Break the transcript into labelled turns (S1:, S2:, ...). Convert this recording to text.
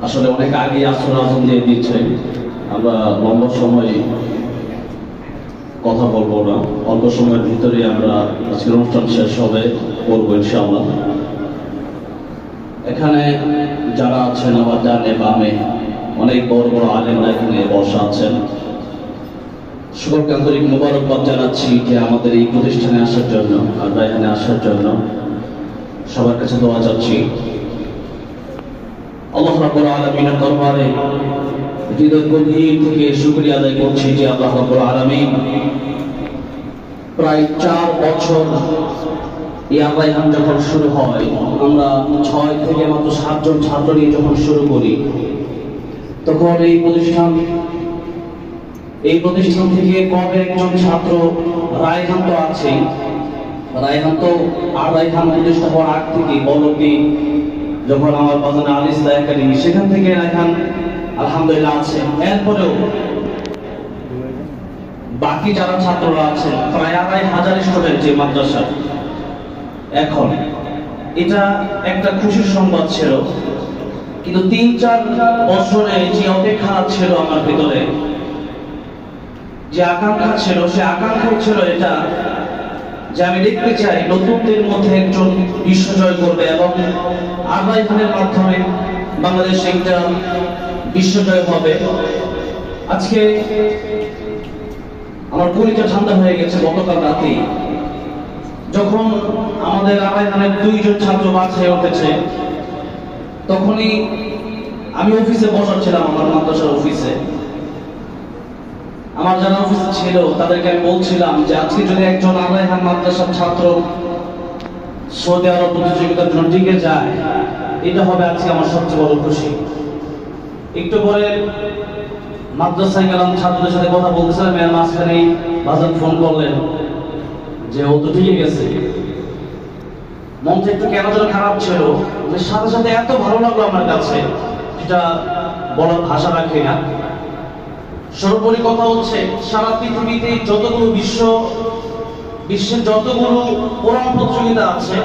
S1: আসলে অনেক আগে আসর আজম দিয়ে দিচ্ছে, আমরা লম্বা সময় কথা বলবো না, অল্প সময়ের ভিতরে আমরা আজকের অনুষ্ঠান শেষ হবে করবো ইনশাআল্লাহ। এখানে যারা আছেন আমার ডানে বামে অনেক বড় বড় আলেমরা এখানে বসা আছেন। সকলকে আন্তরিক মোবারকবাদ জানাচ্ছি যে আমাদের এই প্রতিষ্ঠানে আসার জন্য, আমরা এখানে আসার জন্য সবার কাছে দোয়া চাচ্ছি। আল্লাহ রাব্বুল আলামিনের দরবারে হৃদয় গভীর থেকে শুকরিয়া আদায় করছি যে আল্লাহ রাব্বুল আলামিন প্রায় 4 বছর এই আল-রায়হান যখন শুরু হয়, আমরা 6 থেকে মাত্র 7 জন ছাত্র নিয়ে যখন শুরু করি, তখন এই প্রতিষ্ঠান থেকে কবে একজন ছাত্র রায়হান তো আছেই, রায়হান তো আর রায়হান প্রতিষ্ঠা হওয়ার আগ থেকে বলকি যখন আমার বাজানে আল ইসলাহ একাডেমি, সেখান থেকে রায়হান আলহামদুলিল্লাহ আছে। এরপরেও বাকি যারা ছাত্ররা আছেন প্রায় 2,500 স্টুডেন্ট যে মাদ্রাসা, এখন এটা একটা খুশির সংবাদ ছিল। কিন্তু 3-4 বছরে যে অপেক্ষা ছিল আমার ভিতরে, যে আকাঙ্ক্ষা ছিল, সে আকাঙ্ক্ষা ছিল এটা যে আমি দেখতে চাই নতুনদের মধ্যে একজন বিশ্বজয় করবে এবং আল-রায়হানের মাধ্যমে বাংলাদেশ একটা বিশ্বজয় হবে। আজকে আমার কলিজা ঠান্ডা হয়ে গেছে গতকাল রাতে যখন আমাদের আল-রায়হানের 2 জন ছাত্র বাছাই উঠেছে, তখনই আমি অফিসে বসা ছিলাম, আমার মাদ্রাসার অফিসে। আমার যারা অফিসে ছিল তাদেরকে আমি বলছিলাম যে আজকে যদি একজন আল-রায়হান মাদ্রাসার ছাত্র সৌদি আরব প্রতিযোগিতার জন্য টিকে যায়, এটা হবে আজকে আমার সবচেয়ে বড় খুশি। একটু পরে মাদ্রাসায় গেলাম, ছাত্রদের সাথে কথা বলতেছিলাম, এর মাঝখানেই বাজার ফোন করলেন যে ও তো টিকে গেছে। মনটা একটু কেন যেন খারাপ ছিল, যে সাথে সাথে এত ভালো লাগলো আমার কাছে, সেটা বলার ভাষা রাখি না। সর্বোপরি কথা হচ্ছে, সারা পৃথিবীতে যতগুলো বিশ্বের যতগুলো কোরআন প্রতিযোগিতা আছে,